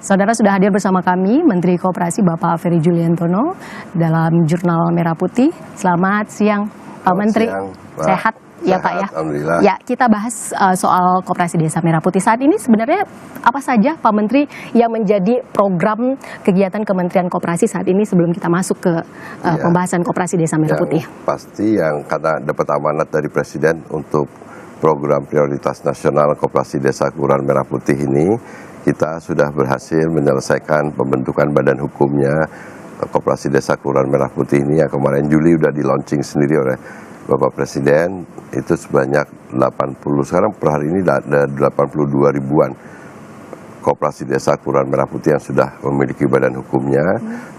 Saudara, sudah hadir bersama kami Menteri Koperasi Bapak Ferry Juliantono dalam Jurnal Merah Putih. Selamat siang Pak Menteri. Siang, Pak. Sehat ya Pak ya? Alhamdulillah. Ya, kita bahas soal Koperasi Desa Merah Putih. Saat ini sebenarnya apa saja Pak Menteri yang menjadi program kegiatan Kementerian Koperasi saat ini sebelum kita masuk ke pembahasan Koperasi Desa Merah Putih? Pasti yang karena dapat amanat dari Presiden untuk program prioritas nasional Koperasi Desa Kelurahan Merah Putih ini, kita sudah berhasil menyelesaikan pembentukan badan hukumnya Koperasi Desa Kelurahan Merah Putih ini yang kemarin Juli sudah di launching sendiri oleh Bapak Presiden. Itu sebanyak 80, sekarang per hari ini ada 82 ribuan Koperasi Desa Kelurahan Merah Putih yang sudah memiliki badan hukumnya.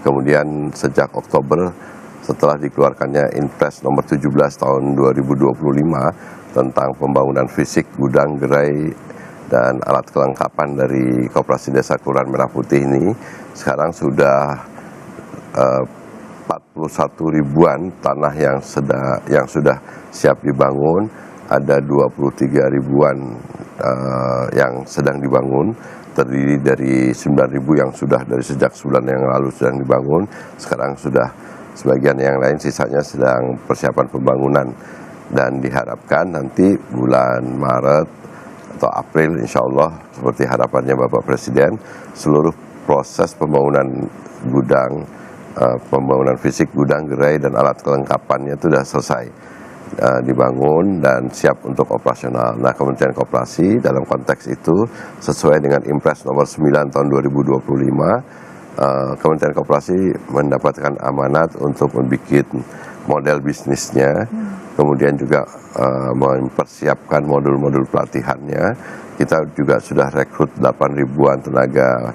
Kemudian sejak Oktober setelah dikeluarkannya Inpres nomor 17 tahun 2025 tentang pembangunan fisik gudang, gerai, dan alat kelengkapan dari Koperasi Desa Kelurahan Merah Putih ini, sekarang sudah 41 ribuan tanah yang sudah siap dibangun, ada 23 ribuan yang sedang dibangun, terdiri dari 9 ribu yang sudah dari sejak sebulan yang lalu sedang dibangun, sekarang sudah sebagian yang lain sisanya sedang persiapan pembangunan, dan diharapkan nanti bulan Maret atau April insya Allah seperti harapannya Bapak Presiden, seluruh proses pembangunan gudang, pembangunan fisik gudang, gerai, dan alat kelengkapannya itu sudah selesai dibangun dan siap untuk operasional. Nah, Kementerian Koperasi dalam konteks itu sesuai dengan Impres nomor 9 tahun 2025, Kementerian Koperasi mendapatkan amanat untuk membuat model bisnisnya, kemudian juga mempersiapkan modul-modul pelatihannya. Kita juga sudah rekrut 8 ribuan tenaga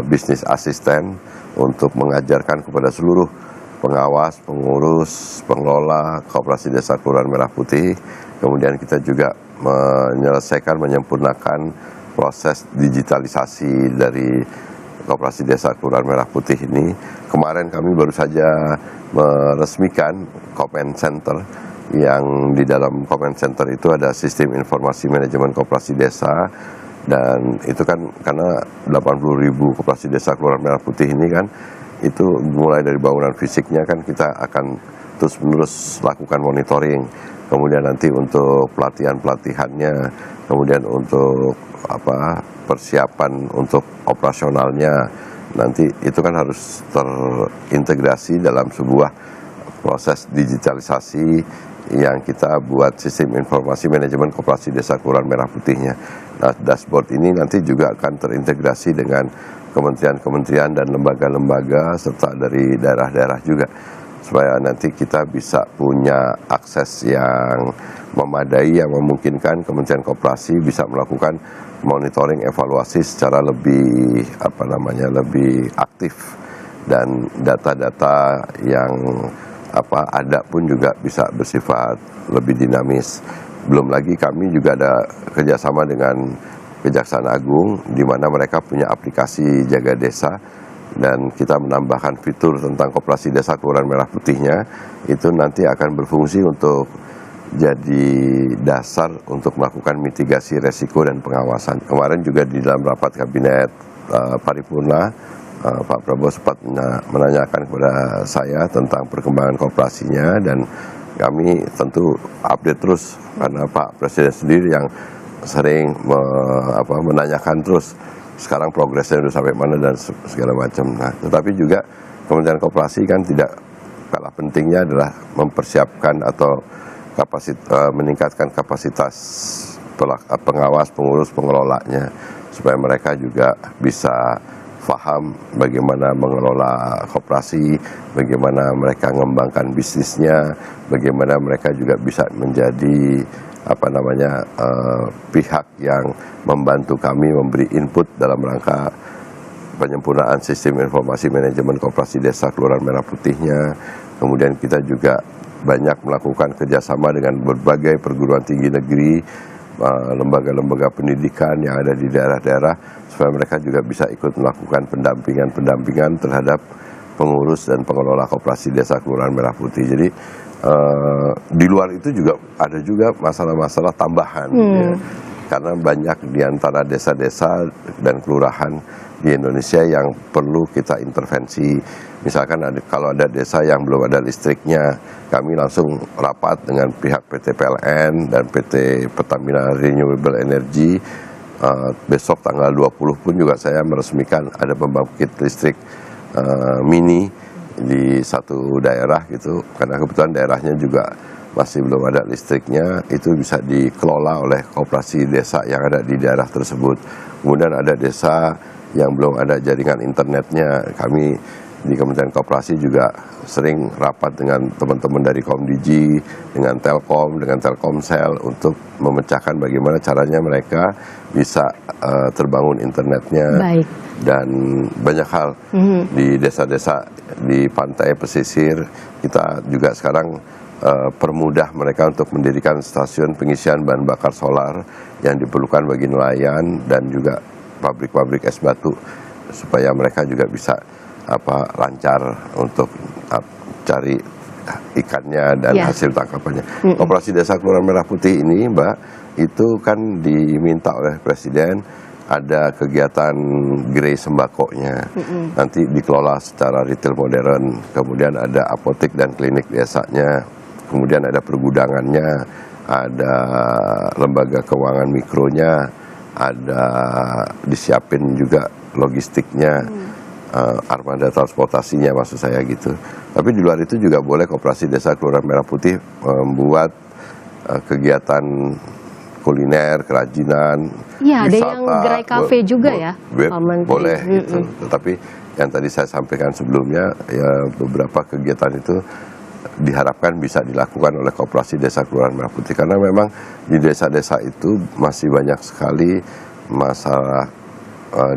bisnis asisten untuk mengajarkan kepada seluruh pengawas, pengurus, pengelola Koperasi Desa Kelurahan Merah Putih. Kemudian kita juga menyelesaikan, menyempurnakan proses digitalisasi dari Koperasi Desa Kelurahan Merah Putih ini. Kemarin kami baru saja meresmikan Comment Center, yang di dalam Comment Center itu ada sistem informasi manajemen koperasi desa, dan itu kan karena 80 ribu Koperasi Desa Kelurahan Merah Putih ini kan, itu mulai dari bangunan fisiknya kan kita akan terus-menerus lakukan monitoring, kemudian nanti untuk pelatihan-pelatihannya, kemudian untuk persiapan untuk operasionalnya, nanti itu kan harus terintegrasi dalam sebuah proses digitalisasi yang kita buat sistem informasi manajemen Koperasi Desa Kelurahan Merah Putihnya. Nah, dashboard ini nanti juga akan terintegrasi dengan kementerian-kementerian dan lembaga-lembaga serta dari daerah-daerah juga, supaya nanti kita bisa punya akses yang memadai yang memungkinkan Kementerian Koperasi bisa melakukan monitoring evaluasi secara lebih lebih aktif, dan data-data yang ada pun juga bisa bersifat lebih dinamis. Belum lagi kami juga ada kerjasama dengan Kejaksaan Agung, di mana mereka punya aplikasi Jaga Desa, dan kita menambahkan fitur tentang Koperasi Desa Kelurahan Merah Putihnya. Itu nanti akan berfungsi untuk jadi dasar untuk melakukan mitigasi resiko dan pengawasan. Kemarin juga di dalam rapat kabinet paripurna, Pak Prabowo sempat menanyakan kepada saya tentang perkembangan koperasinya, dan kami tentu update terus karena Pak Presiden sendiri yang sering menanyakan terus sekarang progresnya sudah sampai mana dan segala macam. Nah, tetapi juga Kementerian Koperasi kan tidak kalah pentingnya adalah mempersiapkan atau meningkatkan kapasitas pengawas, pengurus, pengelolanya, supaya mereka juga bisa paham bagaimana mengelola koperasi, bagaimana mereka mengembangkan bisnisnya, bagaimana mereka juga bisa menjadi pihak yang membantu kami memberi input dalam rangka penyempurnaan sistem informasi manajemen Koperasi Desa Kelurahan Merah Putihnya. Kemudian kita juga banyak melakukan kerjasama dengan berbagai perguruan tinggi negeri, lembaga-lembaga pendidikan yang ada di daerah-daerah, supaya mereka juga bisa ikut melakukan pendampingan terhadap pengurus dan pengelola Koperasi Desa Kelurahan Merah Putih. Jadi di luar itu juga ada juga masalah-masalah tambahan, ya. Karena banyak di antara desa-desa dan kelurahan di Indonesia yang perlu kita intervensi. Misalkan kalau ada desa yang belum ada listriknya, kami langsung rapat dengan pihak PT PLN dan PT Pertamina Renewable Energy. Besok tanggal 20 pun juga saya meresmikan ada pembangkit listrik mini di satu daerah gitu, karena kebetulan daerahnya juga masih belum ada listriknya, itu bisa dikelola oleh koperasi desa yang ada di daerah tersebut. Kemudian ada desa yang belum ada jaringan internetnya, kami di Kementerian Koperasi juga sering rapat dengan teman-teman dari Komdigi, dengan Telkom, dengan Telkomsel untuk memecahkan bagaimana caranya mereka bisa terbangun internetnya. Baik. Dan banyak hal di desa-desa di pantai pesisir kita juga sekarang permudah mereka untuk mendirikan stasiun pengisian bahan bakar solar yang diperlukan bagi nelayan dan juga pabrik-pabrik es batu supaya mereka juga bisa lancar untuk cari ikannya dan hasil tangkapannya. Koperasi Desa Kelurahan Merah Putih ini, Mbak, itu kan diminta oleh Presiden ada kegiatan gerai sembakonya, nanti dikelola secara retail modern, kemudian ada apotek dan klinik desanya, kemudian ada pergudangannya, ada lembaga keuangan mikronya, ada disiapin juga logistiknya, armada transportasinya maksud saya gitu. Tapi di luar itu juga boleh Koperasi Desa Kelurahan Merah Putih membuat kegiatan kuliner, kerajinan, ya, wisata, ada yang gerai kafe juga ya, Pak Menteri. Boleh gitu. Tetapi yang tadi saya sampaikan sebelumnya, ya beberapa kegiatan itu diharapkan bisa dilakukan oleh Koperasi Desa Kelurahan Merah Putih, karena memang di desa-desa itu masih banyak sekali masalah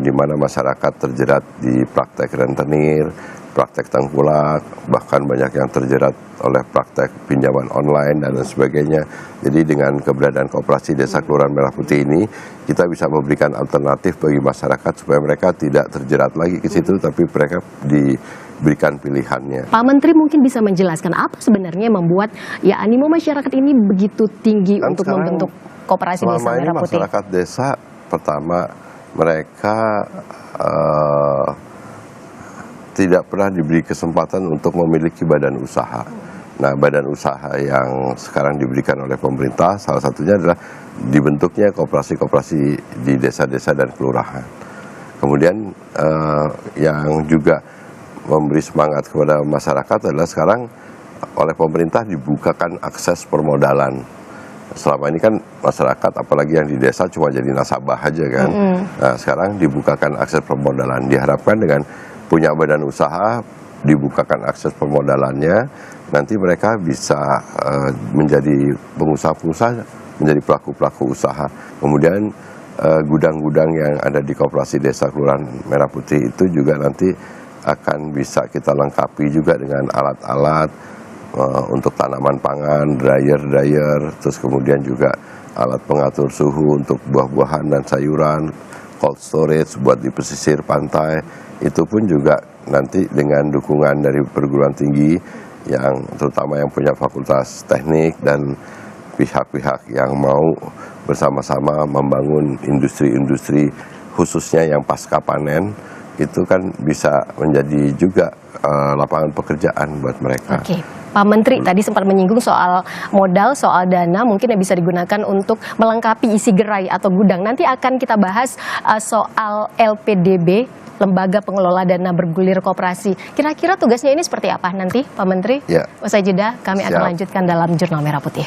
di mana masyarakat terjerat di praktek rentenir, praktek tengkulak, bahkan banyak yang terjerat oleh praktek pinjaman online dan lain sebagainya. Jadi dengan keberadaan Koperasi Desa Kelurahan Merah Putih ini, kita bisa memberikan alternatif bagi masyarakat supaya mereka tidak terjerat lagi ke situ, tapi mereka diberikan pilihannya. Pak Menteri mungkin bisa menjelaskan apa sebenarnya membuat ya animo masyarakat ini begitu tinggi Dan untuk membentuk Koperasi Desa Merah Putih? Masyarakat desa pertama mereka tidak pernah diberi kesempatan untuk memiliki badan usaha. Nah, badan usaha yang sekarang diberikan oleh pemerintah, salah satunya adalah dibentuknya koperasi-koperasi di desa-desa dan kelurahan. Kemudian yang juga memberi semangat kepada masyarakat adalah sekarang oleh pemerintah dibukakan akses permodalan. Selama ini kan masyarakat apalagi yang di desa cuma jadi nasabah aja kan. Nah, sekarang dibukakan akses permodalan. Diharapkan dengan punya badan usaha, dibukakan akses permodalannya, nanti mereka bisa menjadi pengusaha-pengusaha, menjadi pelaku-pelaku usaha. Kemudian gudang-gudang yang ada di Koperasi Desa Kelurahan Merah Putih itu juga nanti akan bisa kita lengkapi juga dengan alat-alat untuk tanaman pangan, dryer, terus kemudian juga alat pengatur suhu untuk buah-buahan dan sayuran, cold storage buat di pesisir pantai. Itu pun juga nanti dengan dukungan dari perguruan tinggi yang terutama yang punya fakultas teknik dan pihak-pihak yang mau bersama-sama membangun industri-industri khususnya yang pasca panen, itu kan bisa menjadi juga lapangan pekerjaan buat mereka. Oke. Pak Menteri tadi sempat menyinggung soal modal, soal dana mungkin yang bisa digunakan untuk melengkapi isi gerai atau gudang. Nanti akan kita bahas soal LPDB, Lembaga Pengelola Dana Bergulir Koperasi. Kira-kira tugasnya ini seperti apa nanti, Pak Menteri? Ya. Usai jeda, kami akan lanjutkan dalam Jurnal Merah Putih.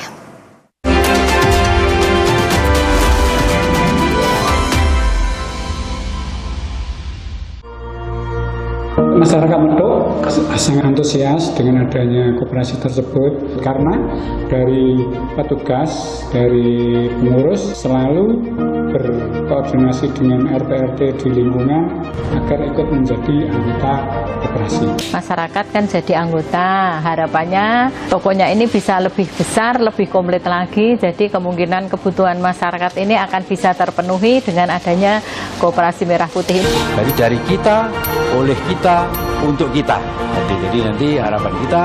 Masyarakat Medok sangat antusias dengan adanya koperasi tersebut karena dari petugas, dari pengurus selalu berkoordinasi dengan RT-RT di lingkungan agar ikut menjadi anggota koperasi. Masyarakat kan jadi anggota, harapannya tokonya ini bisa lebih besar, lebih komplit lagi, jadi kemungkinan kebutuhan masyarakat ini akan bisa terpenuhi dengan adanya Koperasi Merah Putih. Jadi dari kita, oleh kita, untuk kita. Jadi nanti harapan kita,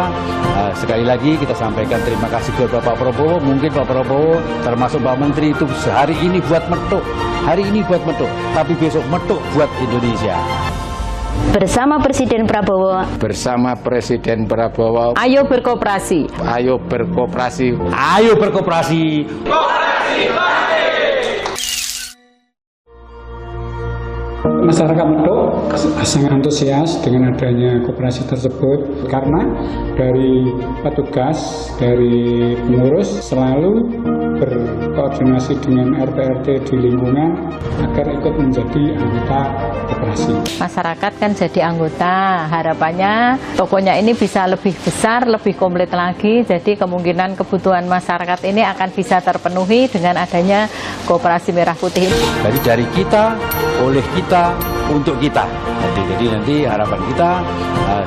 sekali lagi kita sampaikan terima kasih kepada Pak Prabowo. Mungkin Pak Prabowo termasuk Pak Menteri itu sehari ini buat metuk, hari ini buat metuk, tapi besok metuk buat Indonesia. Bersama Presiden Prabowo. Bersama Presiden Prabowo. Ayo berkoperasi. Ayo berkoperasi. Ayo berkoperasi. Masyarakat Medok sangat antusias dengan adanya koperasi tersebut karena dari petugas, dari pengurus selalu berkoordinasi dengan RT-RT di lingkungan agar ikut menjadi anggota koperasi. Masyarakat kan jadi anggota, harapannya tokonya ini bisa lebih besar, lebih komplit lagi, jadi kemungkinan kebutuhan masyarakat ini akan bisa terpenuhi dengan adanya Koperasi Merah Putih. Jadi dari kita, oleh kita, untuk kita. Jadi nanti harapan kita,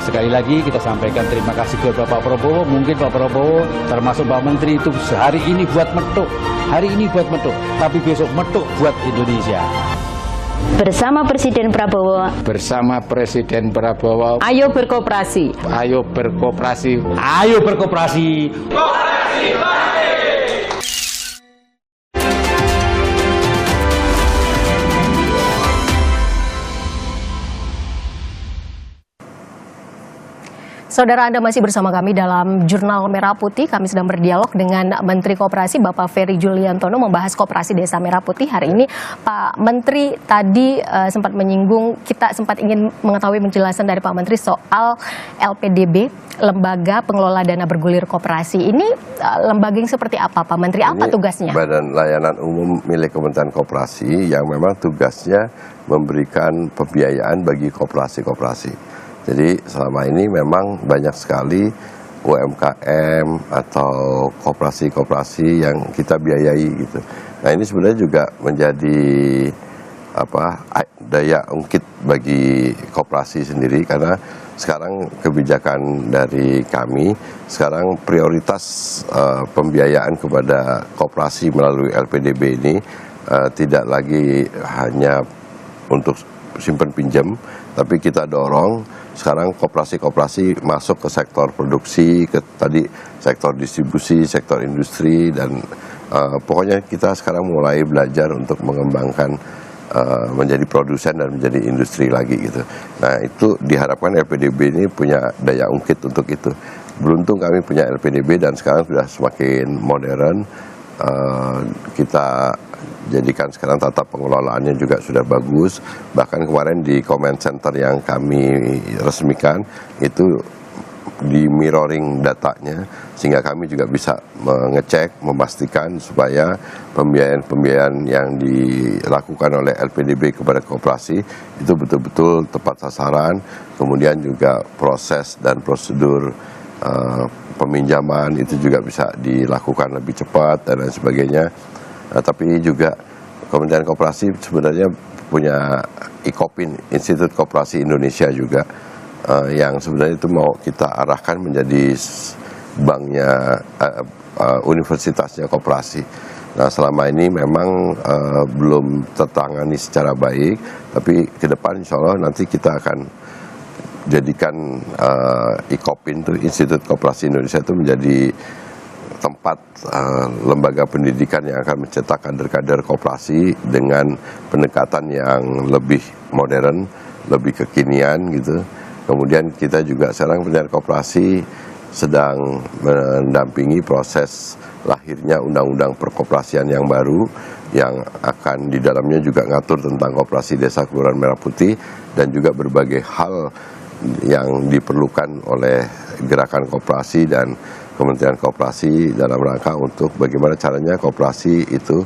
sekali lagi kita sampaikan terima kasih kepada Pak Prabowo. Mungkin Pak Prabowo termasuk Pak Menteri itu sehari ini buat metuk, hari ini buat metuk, tapi besok metuk buat Indonesia. Bersama Presiden Prabowo. Bersama Presiden Prabowo. Ayo berkoperasi. Ayo berkoperasi. Ayo berkoperasi. Koperasi Bali. Saudara, Anda masih bersama kami dalam Jurnal Merah Putih. Kami sedang berdialog dengan Menteri Koperasi Bapak Ferry Juliantono membahas Koperasi Desa Merah Putih. Hari ini Pak Menteri tadi sempat menyinggung, kita sempat ingin mengetahui penjelasan dari Pak Menteri soal LPDB, Lembaga Pengelola Dana Bergulir Koperasi. Ini lembaga yang seperti apa Pak Menteri? Apa ini tugasnya? Badan Layanan Umum milik Kementerian Koperasi yang memang tugasnya memberikan pembiayaan bagi koperasi-koperasi. Jadi selama ini memang banyak sekali UMKM atau koperasi-koperasi yang kita biayai gitu. Nah ini sebenarnya juga menjadi daya ungkit bagi koperasi sendiri, karena sekarang kebijakan dari kami sekarang prioritas pembiayaan kepada koperasi melalui LPDB ini tidak lagi hanya untuk simpan pinjam, tapi kita dorong sekarang koperasi-koperasi masuk ke sektor produksi, ke tadi sektor distribusi, sektor industri, dan pokoknya kita sekarang mulai belajar untuk mengembangkan menjadi produsen dan menjadi industri lagi gitu. Nah itu diharapkan LPDB ini punya daya ungkit untuk itu. Beruntung kami punya LPDB dan sekarang sudah semakin modern. Kita jadikan sekarang tata pengelolaannya juga sudah bagus. Bahkan kemarin di comment center yang kami resmikan itu di mirroring datanya, sehingga kami juga bisa mengecek, memastikan supaya pembiayaan-pembiayaan yang dilakukan oleh LPDB kepada koperasi itu betul-betul tepat sasaran. Kemudian juga proses dan prosedur peminjaman itu juga bisa dilakukan lebih cepat dan lain sebagainya. Tapi juga Kementerian Koperasi sebenarnya punya IKOPIN, Institut Koperasi Indonesia juga, yang sebenarnya itu mau kita arahkan menjadi banknya, universitasnya koperasi. Nah selama ini memang belum tertangani secara baik, tapi ke depan insya Allah nanti kita akan jadikan IKOPIN, Institut Koperasi Indonesia itu menjadi tempat lembaga pendidikan yang akan mencetak kader-kader koperasi dengan pendekatan yang lebih modern, lebih kekinian gitu. Kemudian kita juga sekarang Kementerian Koperasi sedang mendampingi proses lahirnya undang-undang perkoperasian yang baru, yang akan di dalamnya juga ngatur tentang koperasi desa Kelurahan Merah Putih dan juga berbagai hal yang diperlukan oleh gerakan koperasi dan Kementerian Koperasi dalam rangka untuk bagaimana caranya koperasi itu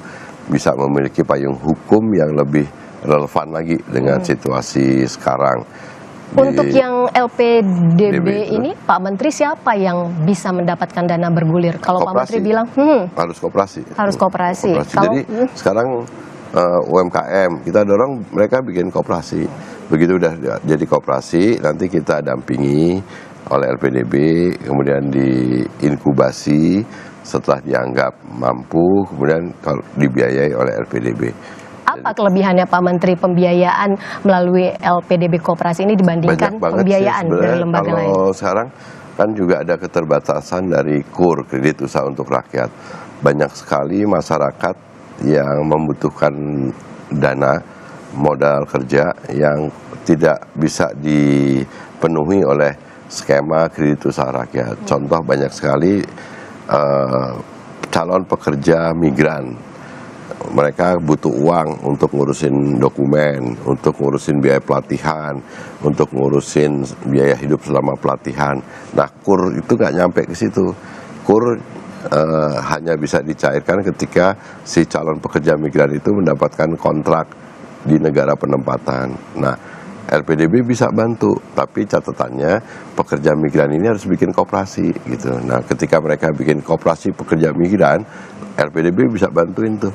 bisa memiliki payung hukum yang lebih relevan lagi dengan situasi sekarang. Untuk yang LPDB ini, Pak Menteri, siapa yang bisa mendapatkan dana bergulir? Kalau Pak Menteri bilang harus koperasi. Harus koperasi. Jadi sekarang UMKM, kita dorong mereka bikin koperasi. Begitu udah jadi koperasi, nanti kita dampingi oleh LPDB, kemudian diinkubasi, setelah dianggap mampu, kemudian kalau dibiayai oleh LPDB. Apa kelebihannya Pak Menteri pembiayaan melalui LPDB Koperasi ini dibandingkan pembiayaan dari lembaga lain? Kalau sekarang kan juga ada keterbatasan dari KUR, kredit usaha untuk rakyat. Banyak sekali masyarakat yang membutuhkan dana modal kerja yang tidak bisa dipenuhi oleh skema kredit usaha rakyat. Contoh banyak sekali calon pekerja migran, mereka butuh uang untuk ngurusin dokumen, untuk ngurusin biaya pelatihan, untuk ngurusin biaya hidup selama pelatihan. Nah, KUR itu nggak nyampe ke situ. KUR hanya bisa dicairkan ketika si calon pekerja migran itu mendapatkan kontrak di negara penempatan. Nah, LPDB bisa bantu, tapi catatannya pekerja migran ini harus bikin koperasi gitu. Nah, ketika mereka bikin koperasi pekerja migran, LPDB bisa bantuin tuh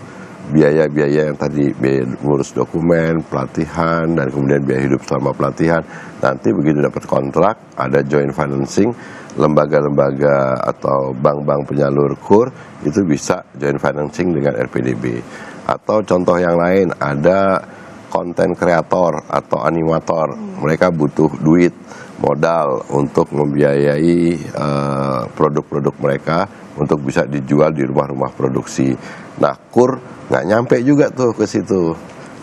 biaya-biaya yang tadi, biaya ngurus dokumen, pelatihan, dan kemudian biaya hidup selama pelatihan. Nanti begitu dapat kontrak, ada joint financing, lembaga-lembaga atau bank-bank penyalur KUR itu bisa joint financing dengan LPDB. Atau contoh yang lain, ada konten kreator atau animator, mereka butuh duit, modal untuk membiayai produk-produk mereka untuk bisa dijual di rumah-rumah produksi. Nah, KUR nggak nyampe juga tuh ke situ,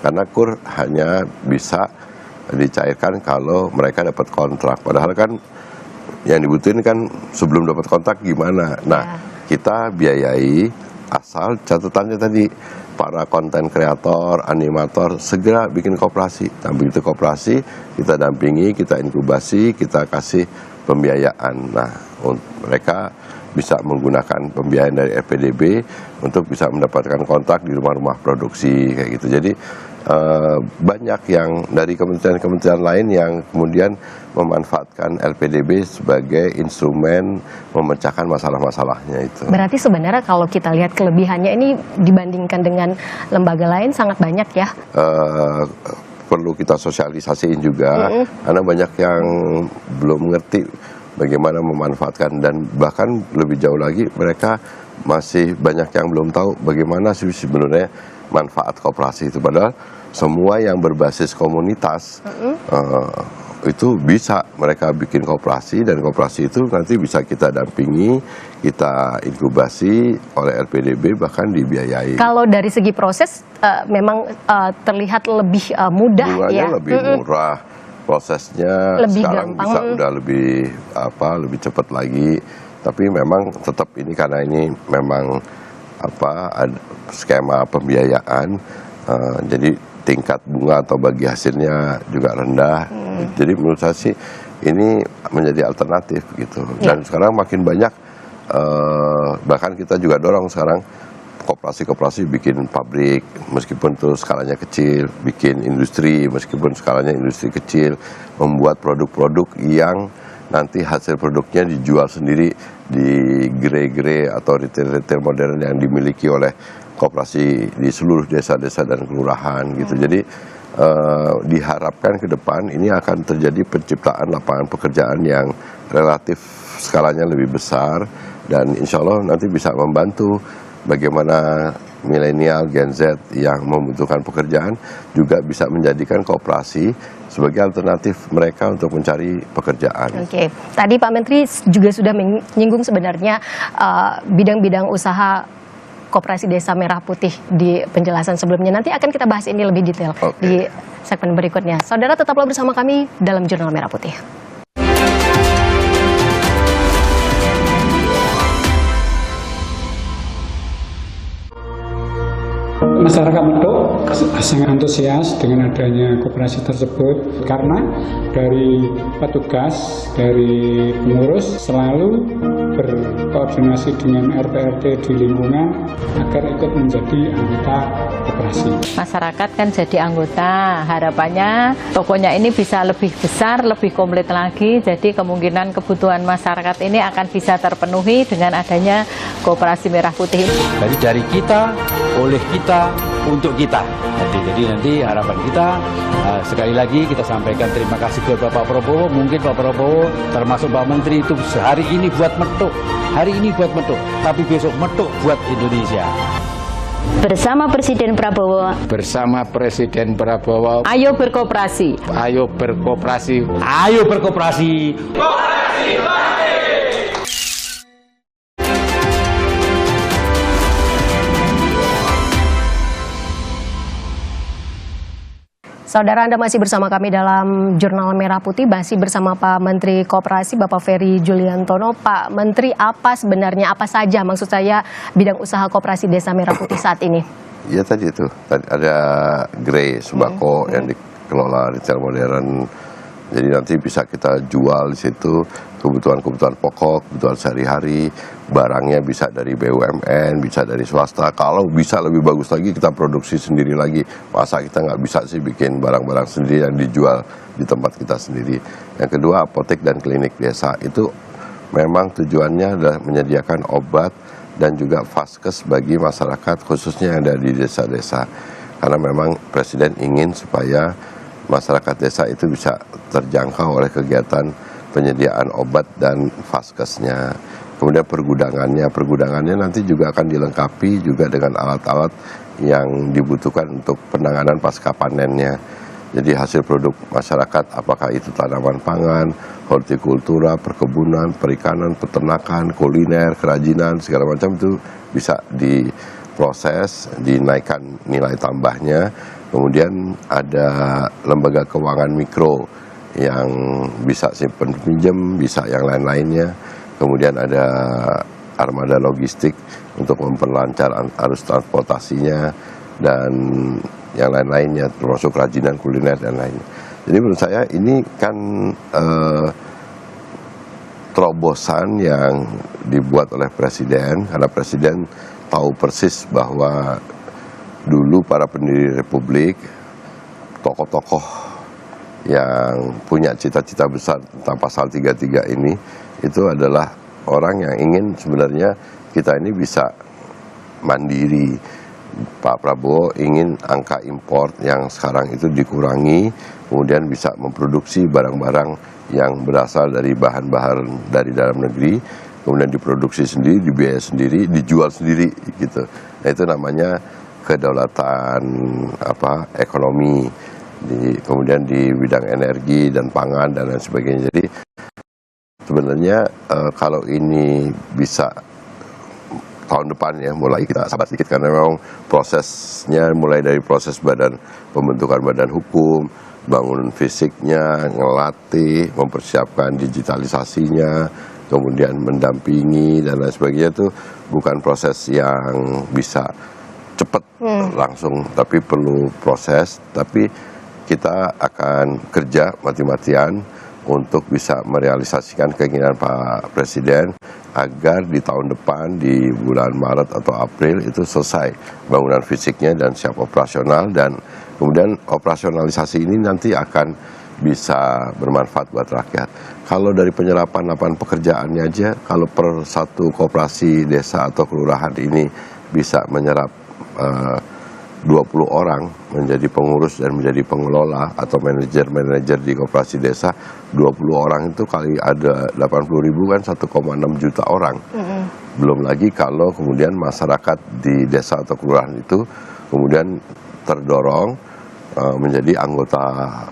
karena KUR hanya bisa dicairkan kalau mereka dapat kontrak. Padahal kan yang dibutuhin kan sebelum dapat kontrak gimana. Nah, kita biayai asal catatannya tadi para konten kreator, animator segera bikin koperasi. Nah, begitu koperasi kita dampingi, kita inkubasi, kita kasih pembiayaan. Nah, mereka bisa menggunakan pembiayaan dari LPDB untuk bisa mendapatkan kontrak di rumah-rumah produksi kayak gitu. Jadi banyak yang dari kementerian-kementerian lain yang kemudian memanfaatkan LPDB sebagai instrumen memecahkan masalah-masalahnya itu. Berarti sebenarnya kalau kita lihat kelebihannya ini dibandingkan dengan lembaga lain sangat banyak ya? Perlu kita sosialisasiin juga, karena banyak yang belum ngerti bagaimana memanfaatkan, dan bahkan lebih jauh lagi mereka masih banyak yang belum tahu bagaimana sih sebenarnya manfaat koperasi itu. Padahal semua yang berbasis komunitas itu bisa mereka bikin koperasi, dan koperasi itu nanti bisa kita dampingi, kita inkubasi oleh LPDB, bahkan dibiayai. Kalau dari segi proses memang terlihat lebih mudah. Bunganya ya, lebih murah, prosesnya lebih sekarang gampang. bisa udah lebih cepat lagi. Tapi memang tetap ini karena ini memang ada skema pembiayaan, jadi tingkat bunga atau bagi hasilnya juga rendah. Jadi menurut saya sih ini menjadi alternatif gitu. Dan sekarang makin banyak, bahkan kita juga dorong sekarang koperasi-koperasi bikin pabrik, meskipun itu skalanya kecil, bikin industri meskipun skalanya industri kecil, membuat produk-produk yang nanti hasil produknya dijual sendiri di gerai-gerai atau retail-retail modern yang dimiliki oleh koperasi di seluruh desa-desa dan kelurahan gitu. Jadi diharapkan ke depan ini akan terjadi penciptaan lapangan pekerjaan yang relatif skalanya lebih besar, dan insya Allah nanti bisa membantu bagaimana milenial Gen Z yang membutuhkan pekerjaan juga bisa menjadikan koperasi sebagai alternatif mereka untuk mencari pekerjaan. Oke, tadi Pak Menteri juga sudah menyinggung sebenarnya bidang-bidang usaha Koperasi Desa Merah Putih di penjelasan sebelumnya. Nanti akan kita bahas ini lebih detail di segmen berikutnya. Saudara, tetaplah bersama kami dalam Jurnal Merah Putih. Masyarakat Medok sangat antusias dengan adanya koperasi tersebut, karena dari petugas, dari pengurus selalu berkoordinasi dengan RT-RT di lingkungan agar ikut menjadi anggota koperasi. Masyarakat kan jadi anggota, harapannya tokonya ini bisa lebih besar, lebih komplit lagi, jadi kemungkinan kebutuhan masyarakat ini akan bisa terpenuhi dengan adanya Koperasi Merah Putih. Jadi dari kita, oleh kita, untuk kita. Jadi nanti harapan kita sekali lagi kita sampaikan terima kasih kepada Pak Prabowo. Mungkin Pak Prabowo termasuk Pak Menteri itu hari ini buat metuk, tapi besok metuk buat Indonesia. Bersama Presiden Prabowo. Bersama Presiden Prabowo. Ayo berkoperasi. Ayo berkoperasi. Ayo berkoperasi. Saudara, Anda masih bersama kami dalam Jurnal Merah Putih, masih bersama Pak Menteri Koperasi Bapak Ferry Juliantono. Pak Menteri, apa saja maksud saya bidang usaha koperasi Desa Merah Putih saat ini? Ya tadi itu, ada Grey Sembako yang dikelola retail modern. Jadi nanti bisa kita jual di situ kebutuhan-kebutuhan pokok, kebutuhan sehari-hari, barangnya bisa dari BUMN, bisa dari swasta. Kalau bisa lebih bagus lagi kita produksi sendiri lagi. Masa kita nggak bisa sih bikin barang-barang sendiri yang dijual di tempat kita sendiri. Yang kedua, apotek dan klinik desa itu memang tujuannya adalah menyediakan obat dan juga vaskes bagi masyarakat khususnya yang ada di desa-desa. Karena memang Presiden ingin supaya masyarakat desa itu bisa terjangkau oleh kegiatan penyediaan obat dan vaskesnya. Kemudian pergudangannya nanti juga akan dilengkapi juga dengan alat-alat yang dibutuhkan untuk penanganan pasca panennya. Jadi hasil produk masyarakat, apakah itu tanaman pangan, hortikultura, perkebunan, perikanan, peternakan, kuliner, kerajinan, segala macam itu bisa diproses, dinaikkan nilai tambahnya. Kemudian ada lembaga keuangan mikro yang bisa simpan pinjam, bisa yang lain-lainnya. Kemudian ada armada logistik untuk memperlancar arus transportasinya dan yang lain-lainnya, termasuk kerajinan kuliner dan lainnya. Jadi menurut saya ini kan terobosan yang dibuat oleh Presiden, karena Presiden tahu persis bahwa dulu para pendiri Republik, tokoh-tokoh yang punya cita-cita besar tentang pasal 33 ini, itu adalah orang yang ingin sebenarnya kita ini bisa mandiri. Pak Prabowo ingin angka impor yang sekarang itu dikurangi, kemudian bisa memproduksi barang-barang yang berasal dari bahan-bahan dari dalam negeri, kemudian diproduksi sendiri, dibiayai sendiri, dijual sendiri gitu. Nah, itu namanya kedaulatan ekonomi, kemudian di bidang energi dan pangan dan lain sebagainya. Jadi sebenarnya kalau ini bisa tahun depan ya, mulai kita sabar sedikit karena memang prosesnya mulai dari proses pembentukan badan hukum, bangunan fisiknya, ngelatih, mempersiapkan digitalisasinya, kemudian mendampingi dan lain sebagainya, itu bukan proses yang bisa cepat langsung, tapi perlu proses. Tapi kita akan kerja mati-matian untuk bisa merealisasikan keinginan Pak Presiden agar di tahun depan di bulan Maret atau April itu selesai bangunan fisiknya dan siap operasional, dan kemudian operasionalisasi ini nanti akan bisa bermanfaat buat rakyat. Kalau dari penyerapan lapangan pekerjaannya aja, kalau per satu koperasi desa atau kelurahan ini bisa menyerap 20 orang menjadi pengurus dan menjadi pengelola atau manajer-manajer di koperasi desa, 20 orang itu kali ada 80.000 kan 1,6 juta orang. Belum lagi kalau kemudian masyarakat di desa atau kelurahan itu kemudian terdorong menjadi anggota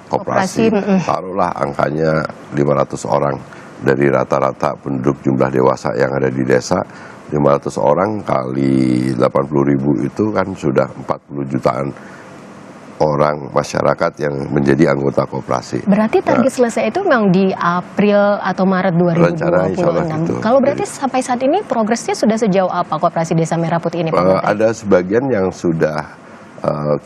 koperasi. Taruhlah angkanya 500 orang dari rata-rata penduduk jumlah dewasa yang ada di desa. 500 orang kali 80.000 itu kan sudah 40 jutaan orang masyarakat yang menjadi anggota koperasi. Berarti target selesai itu memang di April atau Maret 2026. Gitu. Kalau berarti sampai saat ini progresnya sudah sejauh apa Koperasi Desa Merah Putih ini, Pak Menteri? Ada sebagian yang sudah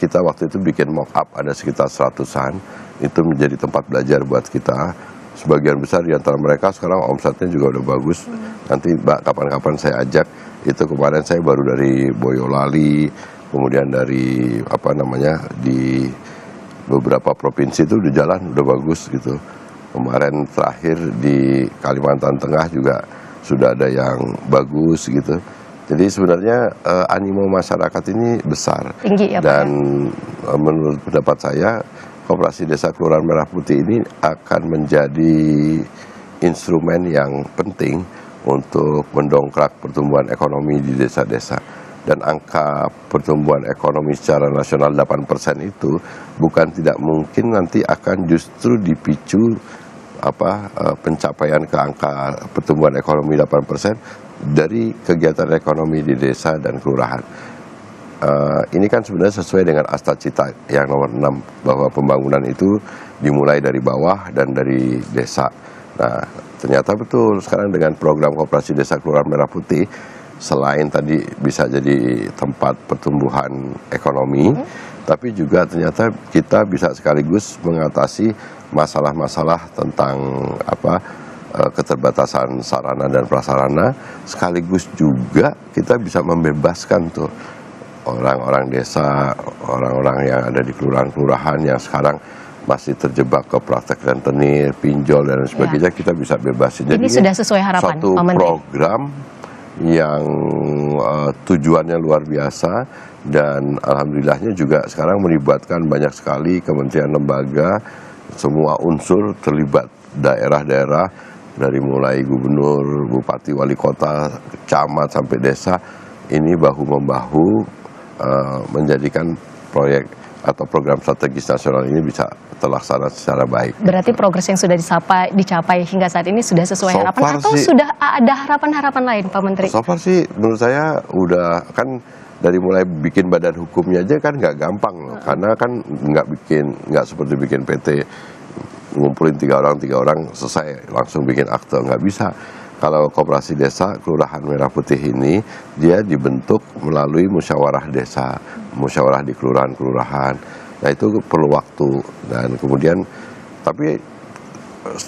kita waktu itu bikin mock up, ada sekitar 100-an, itu menjadi tempat belajar buat kita. Sebagian besar di antara mereka sekarang omsetnya juga udah bagus. Nanti Mbak kapan-kapan saya ajak. Itu kemarin saya baru dari Boyolali, kemudian dari di beberapa provinsi itu udah jalan, udah bagus gitu. Kemarin terakhir di Kalimantan Tengah juga sudah ada yang bagus gitu. Jadi sebenarnya animo masyarakat ini besar. Tinggi ya, Pak, dan menurut pendapat saya, Koperasi Desa Kelurahan Merah Putih ini akan menjadi instrumen yang penting untuk mendongkrak pertumbuhan ekonomi di desa-desa. Dan angka pertumbuhan ekonomi secara nasional 8% itu bukan tidak mungkin nanti akan justru dipicu pencapaian ke angka pertumbuhan ekonomi 8% dari kegiatan ekonomi di desa dan kelurahan. Ini kan sebenarnya sesuai dengan Asta Cita yang nomor 6, bahwa pembangunan itu dimulai dari bawah dan dari desa. Nah, ternyata betul sekarang dengan program Koperasi Desa Kelurahan Merah Putih, selain tadi bisa jadi tempat pertumbuhan ekonomi, tapi juga ternyata kita bisa sekaligus mengatasi masalah-masalah tentang keterbatasan sarana dan prasarana, sekaligus juga kita bisa membebaskan tuh orang-orang desa, orang-orang yang ada di kelurahan-kelurahan yang sekarang masih terjebak ke praktek rentenir, pinjol dan sebagainya, kita bisa bebasin. Ini sudah sesuai harapan suatu Pak Menteri. Program yang tujuannya luar biasa, dan alhamdulillahnya juga sekarang melibatkan banyak sekali kementerian lembaga, semua unsur terlibat, daerah-daerah dari mulai gubernur, bupati, wali kota, camat sampai desa, ini bahu-membahu menjadikan proyek atau program strategis nasional ini bisa terlaksana secara baik. Berarti progres yang sudah dicapai hingga saat ini sudah sesuai harapan, atau sudah ada harapan-harapan lain, Pak Menteri? So far sih menurut saya udah, kan dari mulai bikin badan hukumnya aja kan nggak gampang loh, karena kan nggak seperti bikin PT ngumpulin 3 orang selesai langsung bikin akte, nggak bisa. Kalau Koperasi Desa Kelurahan Merah Putih ini, dia dibentuk melalui musyawarah desa, musyawarah di kelurahan-kelurahan. Nah itu perlu waktu, dan kemudian tapi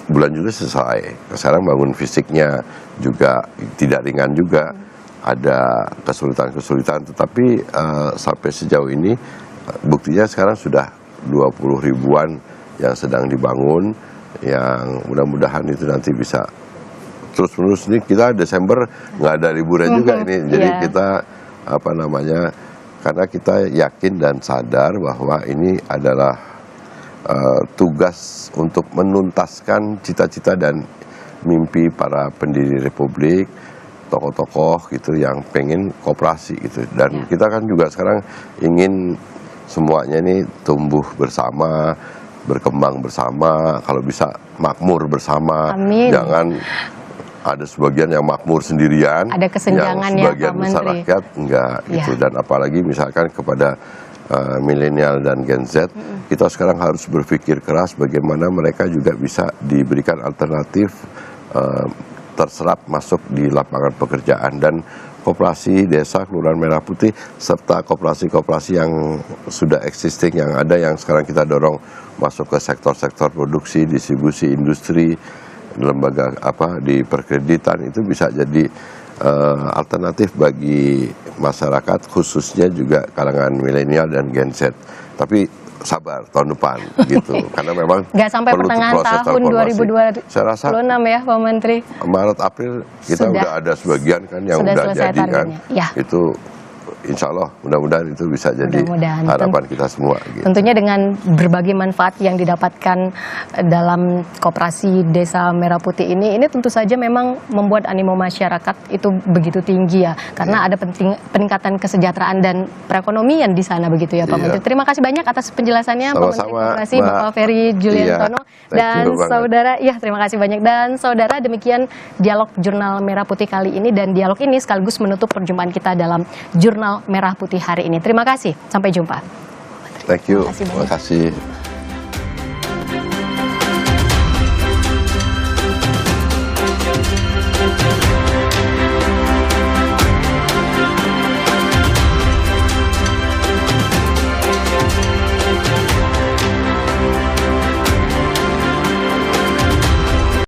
bulan Juli selesai. Sekarang bangun fisiknya juga tidak ringan juga, ada kesulitan-kesulitan, tetapi sampai sejauh ini buktinya sekarang sudah 20 ribuan yang sedang dibangun, yang mudah-mudahan itu nanti bisa terus-menerus. Nih kita Desember nggak ada liburan juga ini, jadi kita karena kita yakin dan sadar bahwa ini adalah tugas untuk menuntaskan cita-cita dan mimpi para pendiri Republik, tokoh-tokoh gitu yang pengen koperasi gitu. Dan kita kan juga sekarang ingin semuanya ini tumbuh bersama, berkembang bersama, kalau bisa makmur bersama. Amin. Jangan ada sebagian yang makmur sendirian, ada kesenjangan, yang sebagian Pak besar Menteri. rakyat enggak gitu. Dan apalagi misalkan kepada milenial dan Gen Z, kita sekarang harus berpikir keras bagaimana mereka juga bisa diberikan alternatif terserap masuk di lapangan pekerjaan. Dan Koperasi Desa Kelurahan Merah Putih serta koperasi-koperasi yang sudah existing, yang ada, yang sekarang kita dorong masuk ke sektor-sektor produksi, distribusi, industri, lembaga di perkreditan, itu bisa jadi alternatif bagi masyarakat, khususnya juga kalangan milenial dan Gen Z. Tapi sabar tahun depan gitu, karena memang nggak sampai perlu pertengahan tahun 2026 ya Pak Menteri. Maret April kita udah ada sebagian kan yang udah jadi kan, itu insya Allah mudah-mudahan itu bisa jadi harapan kita semua gitu. Tentunya dengan berbagai manfaat yang didapatkan dalam Koperasi Desa Merah Putih ini tentu saja memang membuat animo masyarakat itu begitu tinggi ya, karena ada peningkatan kesejahteraan dan perekonomian di sana begitu ya Pak Menteri. Terima kasih banyak atas penjelasannya Pak Menteri Koperasi Bapak Ferry Juliantono dan saudara. Terima kasih banyak, dan saudara, demikian dialog Jurnal Merah Putih kali ini, dan dialog ini sekaligus menutup perjumpaan kita dalam Jurnal Merah Putih hari ini. Terima kasih, sampai jumpa. Thank you. Terima kasih.